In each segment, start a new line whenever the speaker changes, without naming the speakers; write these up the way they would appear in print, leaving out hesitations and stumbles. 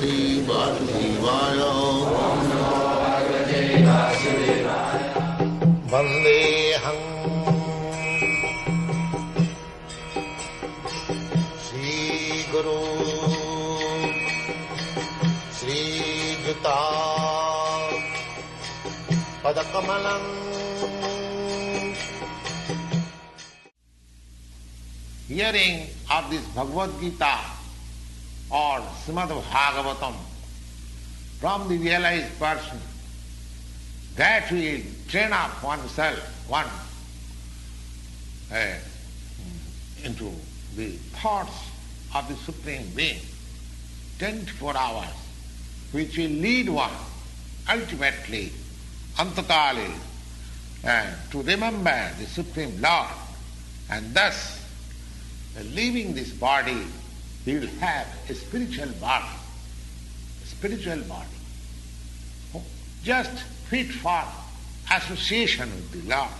Bhagavate Vasudevaya. Vandeham Sri Guru Sri Juta Padakamalam. Hearing of this Bhagavad-gita or Srimad Bhagavatam from the realized person, that will train up oneself, into the thoughts of the Supreme Being, 24 hours, which will lead one ultimately, antakali, to remember the Supreme Lord, and thus, leaving this body, he will have a spiritual body, just fit for association with the Lord.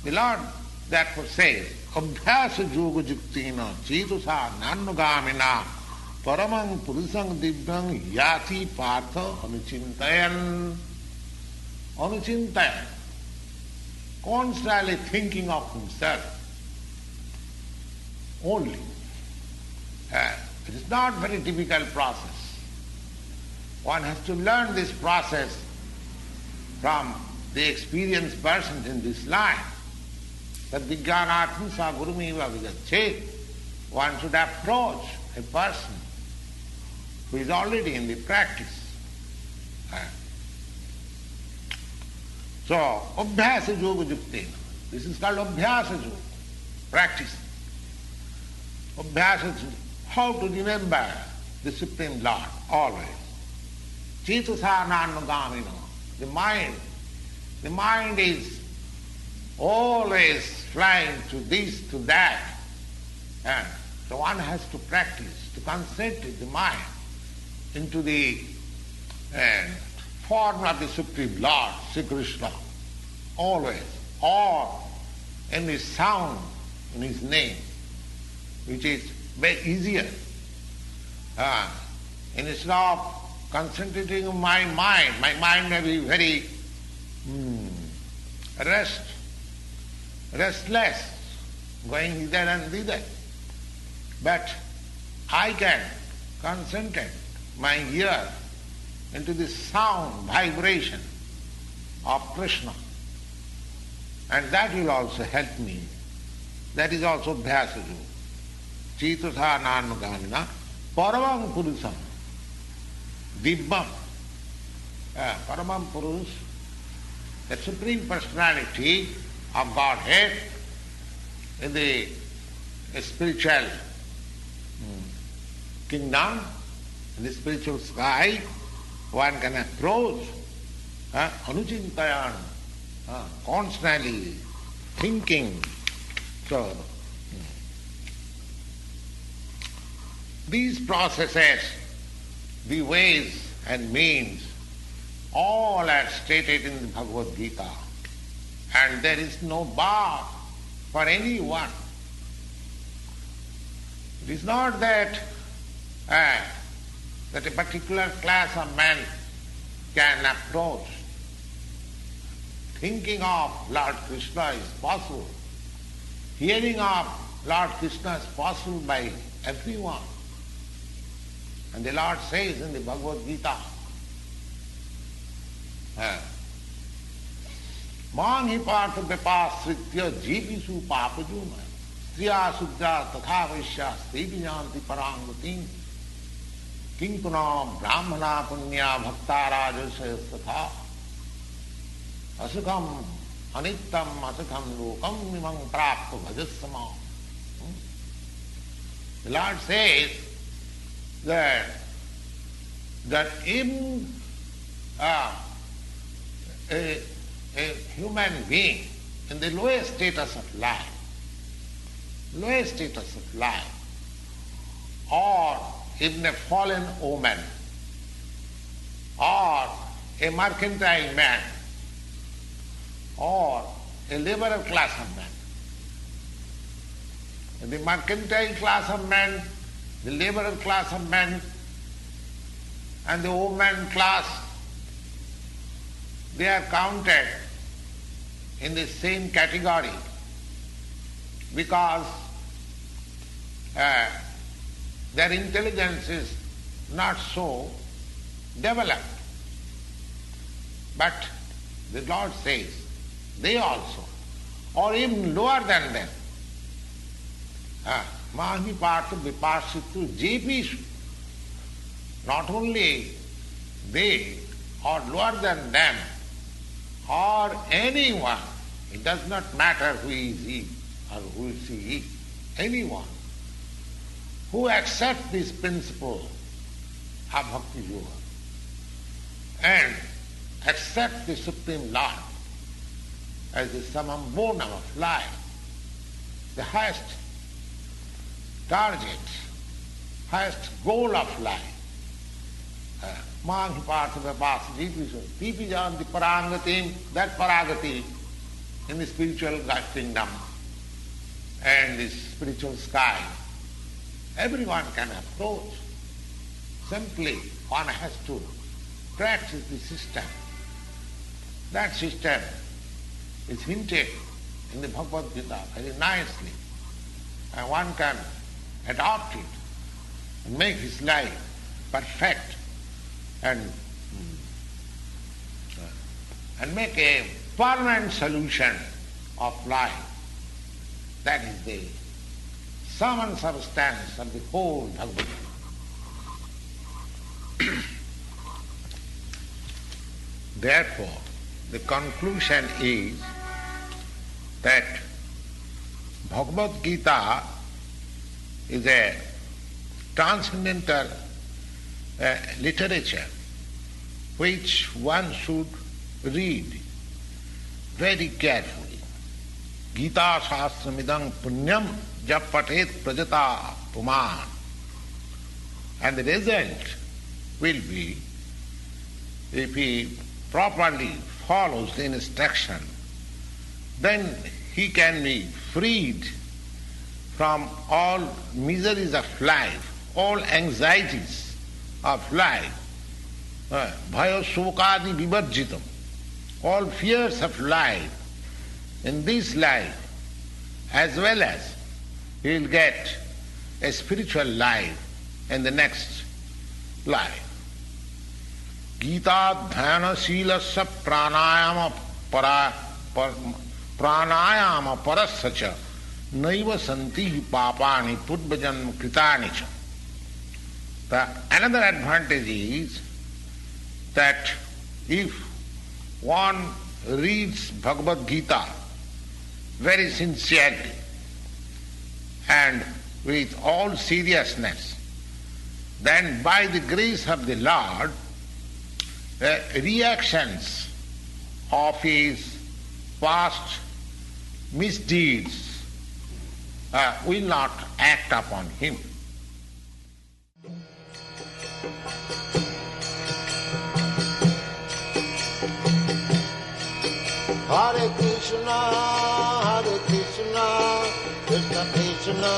The Lord therefore says, Abhyasa yoga juktina chetusa nanugamina paramang purusang divyang yati partha anuchintayan. Constantly thinking of himself only. It is not a very difficult process. One has to learn this process from the experienced persons in this life. That vijnanatma sa gurumeva vigachet. One should approach a person who is already in the practice. So, abhyasa yoga juktena. This is called abhyasa yoga, practice. Abhyasa, how to remember the Supreme Lord always. Chetusa nanugamino. The mind is always flying to this, to that. And so one has to practice, to concentrate the mind into the form of the Supreme Lord, Sri Krishna, always, or in his sound, in his name, which is very easier. Instead of concentrating on my mind may be very restless, going hither and thither. But I can concentrate my ear into the sound, vibration of Krishna. And that will also help me. That is also Abhyasa Yoga. Chetusa nanugamina paramam purusam dibbam. Paramam Purus, the Supreme Personality of Godhead in the spiritual kingdom, in the spiritual sky, one can approach anuchintayan, constantly thinking. So, these processes, the ways and means, all are stated in the Bhagavad-gita. And there is no bar for anyone. It is not that a particular class of men can approach. Thinking of Lord Krishna is possible. Hearing of Lord Krishna is possible by everyone. And the Lord says in the Bhagavad-gita, Mang hi partha vyapasritya jeevisu papajuna striya sudra tatha vaishya stevi janti parangatim kinkunam brahmana punya bhakta rajasya tatha asukam anittam asukam lokam imam prapta bhajasama. The Lord says that in a human being in the lowest status of life, or even a fallen woman, or a mercantile man, or a liberal class of men. In the mercantile class of men, the laborer class of men and the woman class, they are counted in the same category because their intelligence is not so developed. But the Lord says, they also, or even lower than them, Mahi Partha Vipashitu Jepishu, not only they or lower than them or anyone, it does not matter who is he or who is he, anyone who accepts this principle of Bhakti Yoga and accepts the Supreme Lord as the summum bonum of life, the highest target, highest goal of life. Mahi Partha Vipashitu Jepishu Janti Paragatim, that Paragati in the spiritual kingdom and the spiritual sky, everyone can approach. Simply one has to practice the system. That system is hinted in the Bhagavad-gita very nicely, and one can adopt it and make his life perfect and make a permanent solution of life. That is the sum and substance of the whole Bhagavad-gita. Therefore, the conclusion is that Bhagavad-gita is a transcendental literature which one should read very carefully. Gita Shastramidam Punyam Jap Patet Prajata Puman. And the result will be, if he properly follows the instruction, then he can be freed from all miseries of life, all anxieties of life, bhaya shokadi vivarjitam, all fears of life in this life, as well as he will get a spiritual life in the next life. Gita dhyana silasya pranayama parasya naiva santi papani purvajanma kritani cha. Another advantage is that if one reads Bhagavad-gita very sincerely and with all seriousness, then by the grace of the Lord, reactions of his past misdeeds will not act upon him.
Hare Krishna, Krishna Krishna,